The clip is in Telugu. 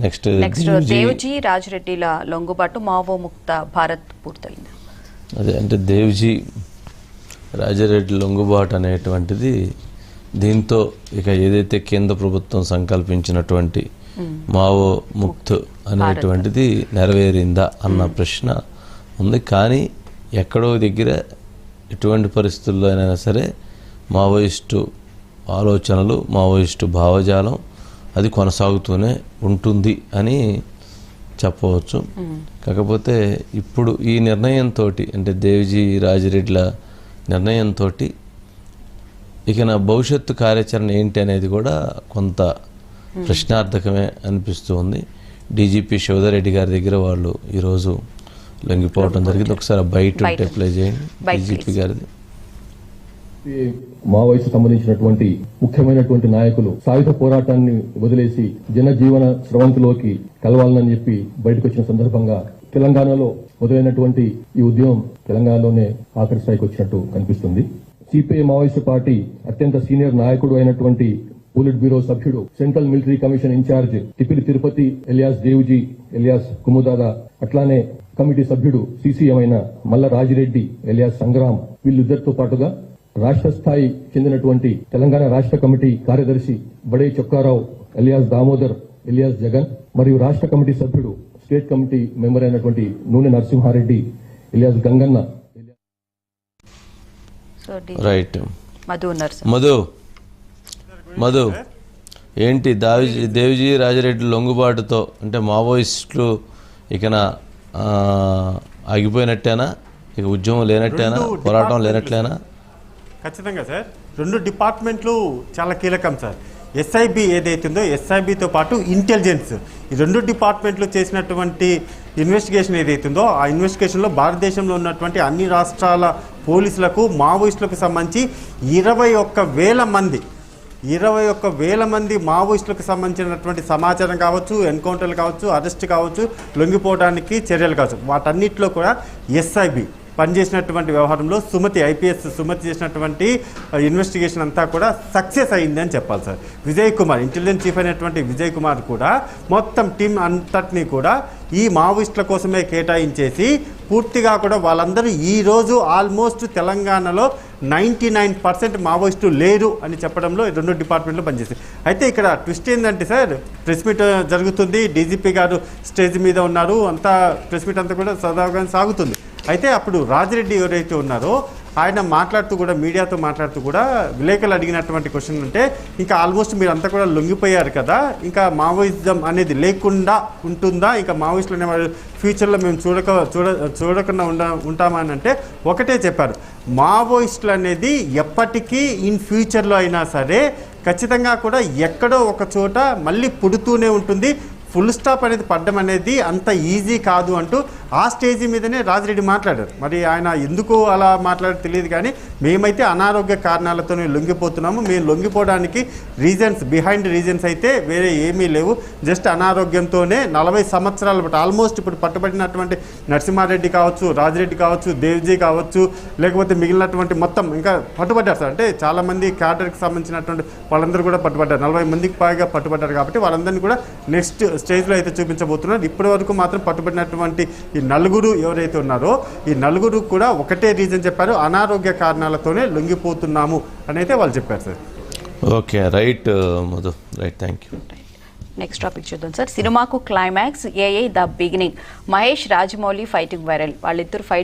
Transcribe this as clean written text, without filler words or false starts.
నెక్స్ట్ దేవ్జీ రాజిరెడ్డిల లొంగుబాటు మావో ముక్త భారత్ పూర్తయింది. అదే అంటే దేవ్జీ రాజిరెడ్డి లొంగుబాటు అనేటువంటిది దీంతో ఇక ఏదైతే కేంద్ర ప్రభుత్వం సంకల్పించినటువంటి మావో ముక్త్ అనేటువంటిది నెరవేరిందా అన్న ప్రశ్న ఉంది. కానీ ఎక్కడో దగ్గర ఎటువంటి పరిస్థితుల్లో అయినా సరే మావోయిస్టు ఆలోచనలు, మావోయిస్టు భావజాలం అది కొనసాగుతూనే ఉంటుంది అని చెప్పవచ్చు. కాకపోతే ఇప్పుడు ఈ నిర్ణయంతో అంటే దేవ్జీ రాజిరెడ్డిల నిర్ణయంతో ఇక నా భవిష్యత్తు కార్యాచరణ ఏంటి అనేది కూడా కొంత ప్రశ్నార్థకమే అనిపిస్తూ ఉంది. డీజీపీ శివధరెడ్డి గారి దగ్గర వాళ్ళు ఈరోజు లొంగిపోవడం జరిగింది. ఒకసారి బయట అప్లై చేయండి డీజీపీ గారిది. మావోయిస్టు సంబంధించినటువంటి ముఖ్యమైనటువంటి నాయకులు సాయుధ పోరాటాన్ని వదిలేసి జనజీవన స్రవంతిలోకి కలవాలని చెప్పి బయటకు వచ్చిన సందర్భంగా తెలంగాణలో మొదలైనటువంటి ఈ ఉద్యమం తెలంగాణలోనే ఆఖరి స్థాయికి వచ్చినట్టు కనిపిస్తుంది. సిపిఐ మావోయిస్టు పార్టీ అత్యంత సీనియర్ నాయకుడు అయినటువంటి పోలిట్ బ్యూరో సభ్యుడు, central military commission incharge Tippiri Tirupati alias Devji alias Kumudada, అట్లానే కమిటీ సభ్యుడు సిసిఎం అయిన మల్ల రాజిరెడ్డి ఎలియాస్ సంగ్రామ్, వీళ్ళిద్దరితో పాటుగా రాష్ట్ర స్థాయి చెందినటువంటి తెలంగాణ రాష్ట్ర కమిటీ కార్యదర్శి బడే చొక్కారావు ఎలియాస్ దామోదర్ ఎలియాస్ జగన్, మరియు రాష్ట్ర కమిటీ సభ్యుడు స్టేట్ కమిటీ మెంబర్ అయినటువంటి నూనె నరసింహారెడ్డి ఎలియాస్ గంగన్న. రైట్ మధు ఏంటి దేవ్జీ రాజిరెడ్డి లొంగుబాటుతో అంటే మావోయిస్టులు ఇకన ఆగిపోయినట్టేనా? ఇక ఉద్యమం లేనట్టేనా? పోరాటం లేనట్లేనా? ఖచ్చితంగా సార్, రెండు డిపార్ట్మెంట్లు చాలా కీలకం సార్. ఎస్ఐబి ఏదైతుందో ఎస్ఐబితో పాటు ఇంటెలిజెన్స్, ఈ రెండు డిపార్ట్మెంట్లు చేసినటువంటి ఇన్వెస్టిగేషన్ ఏదైతుందో ఆ ఇన్వెస్టిగేషన్లో భారతదేశంలో ఉన్నటువంటి అన్ని రాష్ట్రాల పోలీసులకు మావోయిస్టులకు సంబంధించి 21,000 మంది మావోయిస్టులకు సంబంధించినటువంటి సమాచారం కావచ్చు, ఎన్కౌంటర్లు కావచ్చు, అరెస్ట్ కావచ్చు, లొంగిపోవడానికి చర్యలు కావచ్చు, వాటన్నిటిలో కూడా ఎస్ఐబి పనిచేసినటువంటి వ్యవహారంలో ఐపీఎస్ సుమతి చేసినటువంటి ఇన్వెస్టిగేషన్ అంతా కూడా సక్సెస్ అయింది అని చెప్పాలి sir. Vijay Kumar, intelligence chief అయినటువంటి విజయ్ కుమార్ కూడా మొత్తం టీం అంతటినీ కూడా ఈ మావోయిస్టుల కోసమే కేటాయించేసి పూర్తిగా కూడా వాళ్ళందరూ ఈరోజు ఆల్మోస్ట్ తెలంగాణలో 99% మావోయిస్టు లేరు అని చెప్పడంలో రెండు డిపార్ట్మెంట్లు పనిచేస్తాయి. అయితే ఇక్కడ ట్విస్ట్ ఏంటంటే సార్, ప్రెస్ మీట్ జరుగుతుంది, డీజీపీ గారు స్టేజ్ మీద ఉన్నారు, అంతా ప్రెస్ మీట్ అంతా కూడా సదాగా సాగుతుంది. అయితే అప్పుడు రాజిరెడ్డి ఎవరైతే ఉన్నారో ఆయన మాట్లాడుతూ కూడా, మీడియాతో మాట్లాడుతూ కూడా విలేకరులు అడిగినటువంటి క్వశ్చన్ అంటే, ఇంకా ఆల్మోస్ట్ మీరు అంతా కూడా లొంగిపోయారు కదా, ఇంకా మావోయిజం అనేది లేకుండా ఉంటుందా, ఇంకా మావోయిస్టులు అనేవాళ్ళు ఫ్యూచర్లో మేము చూడకుండా ఉంటామా అని అంటే ఒకటే చెప్పారు, మావోయిస్టులు అనేది ఎప్పటికీ ఇన్ ఫ్యూచర్లో అయినా సరే ఖచ్చితంగా కూడా ఎక్కడో ఒక చోట మళ్ళీ పుడుతూనే ఉంటుంది, ఫుల్ స్టాప్ అనేది పడ్డం అనేది అంత ఈజీ కాదు అంటూ ఆ స్టేజీ మీదనే రాజిరెడ్డి మాట్లాడారు. మరి ఆయన ఎందుకు అలా మాట్లాడారు తెలియదు, కానీ మేమైతే అనారోగ్య కారణాలతోనే లొంగిపోతున్నాము, మేము లొంగిపోవడానికి బిహైండ్ రీజన్స్ అయితే వేరే ఏమీ లేవు, జస్ట్ అనారోగ్యంతోనే 40 సంవత్సరాల బట్టి ఆల్మోస్ట్ ఇప్పుడు పట్టుబడినటువంటి నరసింహారెడ్డి కావచ్చు, రాజిరెడ్డి కావచ్చు, దేవ్జీ కావచ్చు, లేకపోతే మిగిలినటువంటి మొత్తం ఇంకా పట్టుబడ్డారు సార్. అంటే చాలామంది క్యాడర్కి సంబంధించినటువంటి వాళ్ళందరూ కూడా పట్టుబడ్డారు, 40 మందికి పైగా పట్టుబడ్డారు. కాబట్టి వాళ్ళందరినీ కూడా నెక్స్ట్ స్టేజ్లో అయితే చూపించబోతున్నారు. ఇప్పటి వరకు మాత్రం పట్టుబడినటువంటి ఈ నలుగురు ఎవరైతే ఉన్నారో ఈ నలుగురు కూడా ఒకటే రీజన్ చెప్పారు, అనారోగ్య కారణాలతోనే లొంగిపోతున్నాము అని అయితే వాళ్ళు చెప్పారు sir. Okay, right Madhu, right, thank you. Next topic చూద్దాం సార్. సినిమాకు climax AI the beginning, Mahesh Rajamouli fighting viral. వాళ్ళిద్దరు ఫైట్